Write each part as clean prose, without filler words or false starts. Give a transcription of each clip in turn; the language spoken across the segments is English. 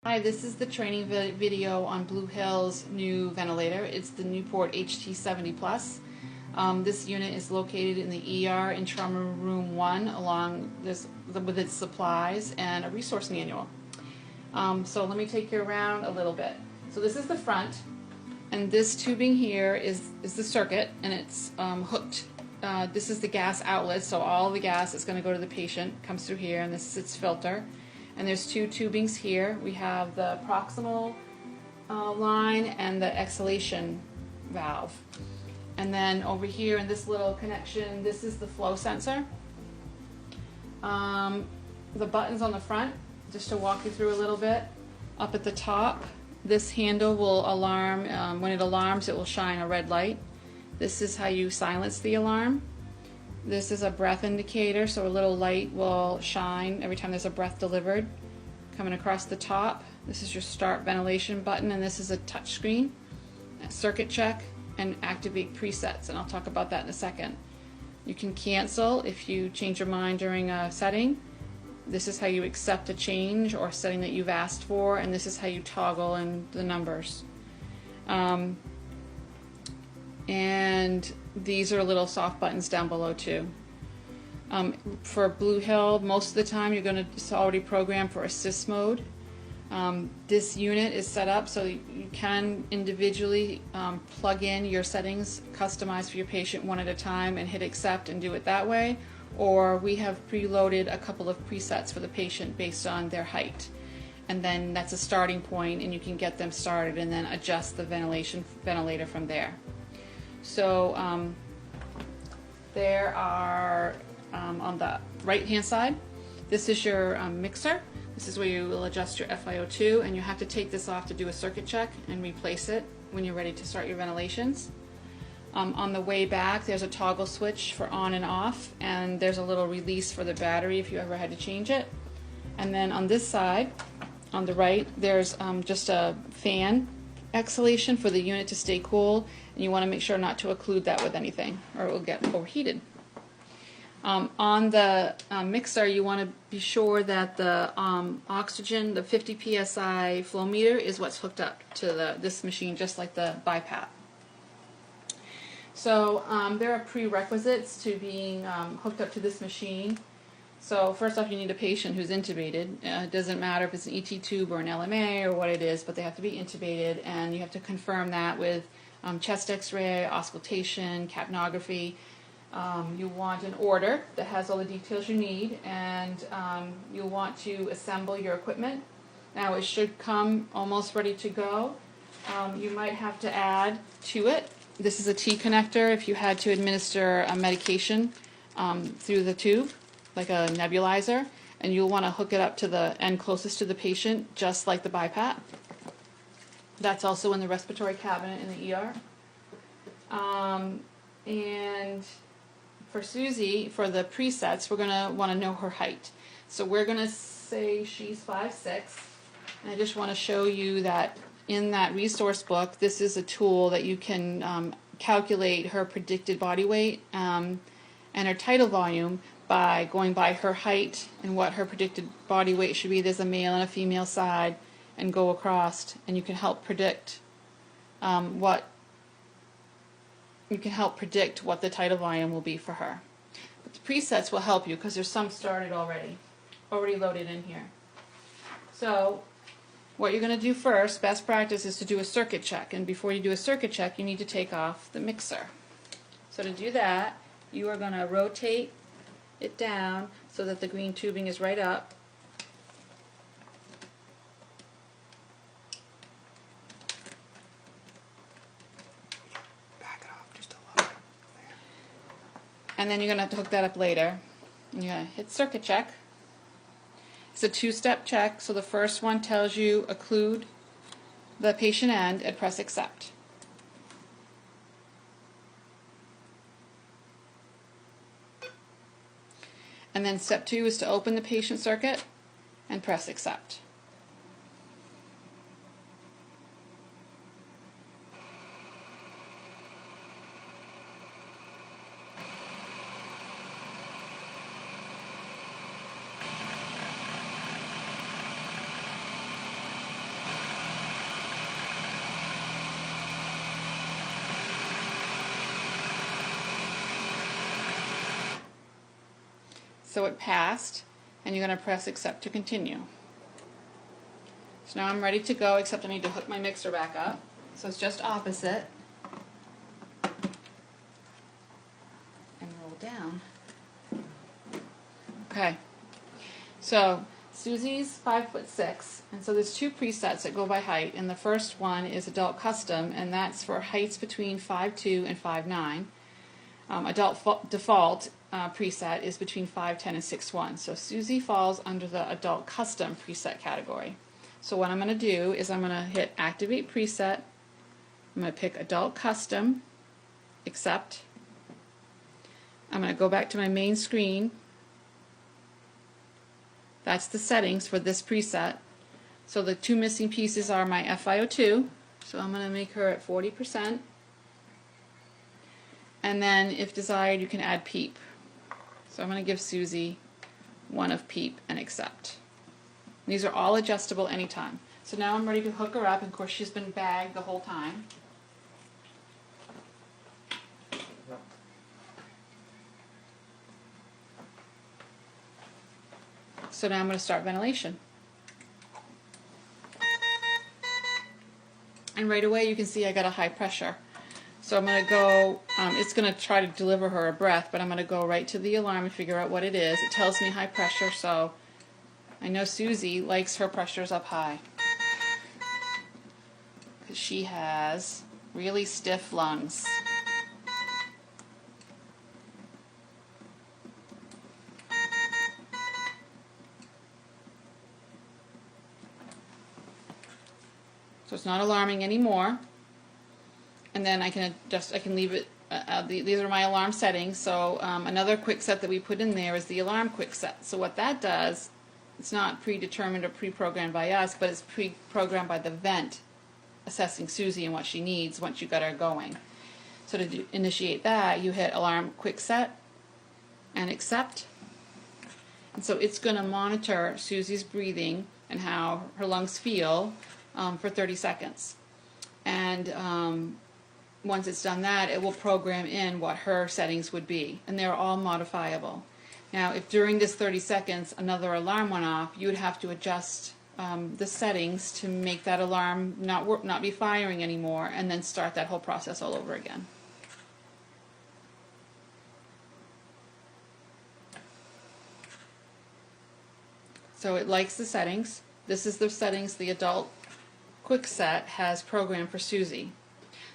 Hi, this is the training video on Blue Hill's new ventilator. It's the Newport HT70 Plus. This unit is located in the ER in Trauma Room 1 along with its supplies and a resource manual. So let me take you around a little bit. So this is the front, and this tubing here is the circuit, and it's hooked. This is the gas outlet, so all the gas is going to go to the patient, comes through here, and this is its filter. And there's two tubings here. We have the proximal line and the exhalation valve. And then over here in this little connection, this is the flow sensor. The buttons on the front, just to walk you through a little bit. Up at the top, this handle will alarm. When it alarms, it will shine a red light. This is how you silence the alarm. This is a breath indicator, so a little light will shine every time there's a breath delivered. Coming across the top, this is your start ventilation button, and this is a touch screen. Circuit check and activate presets, and I'll talk about that in a second. You can cancel if you change your mind during a setting. This is how you accept a change or setting that you've asked for, and this is how you toggle in the numbers. And these are little soft buttons down below too. For Blue Hill, most of the time it's already programmed for assist mode. This unit is set up so you can individually plug in your settings, customize for your patient one at a time, and hit accept and do it that way. Or we have preloaded a couple of presets for the patient based on their height. And then that's a starting point, and you can get them started and then adjust the ventilator from there. So there are, on the right hand side, this is your mixer. This is where you will adjust your FiO2, and you have to take this off to do a circuit check and replace it when you're ready to start your ventilations. On the way back, there's a toggle switch for on and off, and there's a little release for the battery if you ever had to change it. And then on this side, on the right, there's just a fan exhalation for the unit to stay cool, and you want to make sure not to occlude that with anything or it will get overheated. On the mixer, you want to be sure that the oxygen, the 50 psi flow meter, is what's hooked up to this machine, just like the BiPAP. So there are prerequisites to being hooked up to this machine. So first off, you need a patient who's intubated. It doesn't matter if it's an ET tube or an LMA or what it is, but they have to be intubated, and you have to confirm that with chest x-ray, auscultation, capnography. You want an order that has all the details you need, and you'll want to assemble your equipment. Now it should come almost ready to go. You might have to add to it. This is a T connector if you had to administer a medication through the tube, like a nebulizer, and you'll want to hook it up to the end closest to the patient, just like the BiPAP. That's also in the respiratory cabinet in the ER. And for Susie, for the presets, we're going to want to know her height. So we're going to say she's 5'6", and I just want to show you that in that resource book, this is a tool that you can calculate her predicted body weight and her tidal volume by going by her height and what her predicted body weight should be. There's a male and a female side, and go across, and you can help predict what the tidal volume will be for her. But the presets will help you because there's some started already loaded in here. So what you're going to do first, best practice, is to do a circuit check, and before you do a circuit check, you need to take off the mixer. So to do that, you are going to rotate it down so that the green tubing is right up. Back it off just a little bit. And then you're going to have to hook that up later. And you're going to hit circuit check. It's a two-step check, so the first one tells you occlude the patient end and press accept. And then step 2 is to open the patient circuit and press accept. So it passed, and you're going to press accept to continue. So now I'm ready to go, except I need to hook my mixer back up. So it's just opposite. And roll down. Okay. So Susie's 5'6", and so there's two presets that go by height, and the first one is Adult Custom, and that's for heights between 5'2" and 5'9". Adult Default preset is between 5'10" and 6'1". So Susie falls under the Adult Custom preset category. So what I'm going to do is I'm going to hit Activate Preset. I'm going to pick Adult Custom, Accept. I'm going to go back to my main screen. That's the settings for this preset. So the two missing pieces are my FiO2. So I'm going to make her at 40%. And then, if desired, you can add PEEP. So I'm going to give Susie one of PEEP and accept. These are all adjustable anytime. So now I'm ready to hook her up, and of course she's been bagged the whole time. So now I'm going to start ventilation. And right away you can see I got a high pressure. So I'm going to go, it's going to try to deliver her a breath, but I'm going to go right to the alarm and figure out what it is. It tells me high pressure, so I know Susie likes her pressures up high. Because she has really stiff lungs. So it's not alarming anymore. And then I can adjust, I can leave it, these are my alarm settings. So another quick set that we put in there is the alarm quick set. So what that does, it's not predetermined or pre-programmed by us, but it's pre-programmed by the vent assessing Susie and what she needs once you got her going. So to initiate that, you hit alarm quick set and accept. And so it's going to monitor Susie's breathing and how her lungs feel for 30 seconds. And once it's done that, it will program in what her settings would be, and they're all modifiable. Now, if during this 30 seconds another alarm went off, you would have to adjust the settings to make that alarm not be firing anymore, and then start that whole process all over again. So it likes the settings. This is the settings the Adult Quick Set has programmed for Susie.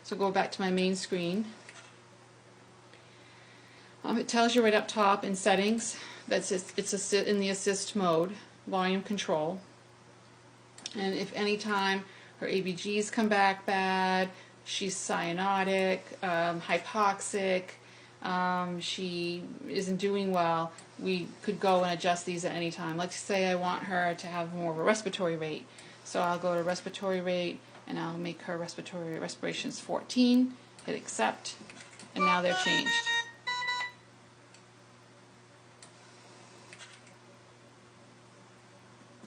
So go back to my main screen. It tells you right up top in settings that it's in the assist mode, volume control. And if any time her ABGs come back bad, she's cyanotic, hypoxic, she isn't doing well, we could go and adjust these at any time. Let's say I want her to have more of a respiratory rate. So I'll go to respiratory rate, and I'll make her respirations 14, hit accept, and now they're changed.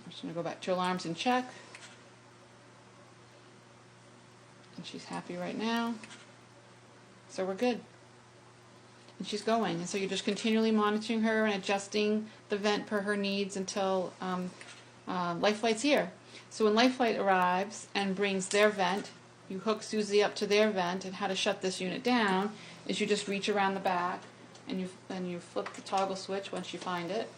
I'm just going to go back to alarms and check. And she's happy right now. So we're good. And she's going. And so you're just continually monitoring her and adjusting the vent per her needs until Life Flight's here. So when Life Flight arrives and brings their vent, you hook Susie up to their vent, and how to shut this unit down is you just reach around the back and you flip the toggle switch once you find it.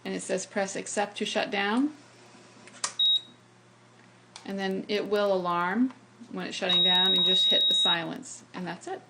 And it says press accept to shut down. And then it will alarm when it's shutting down, and just hit the silence, and that's it.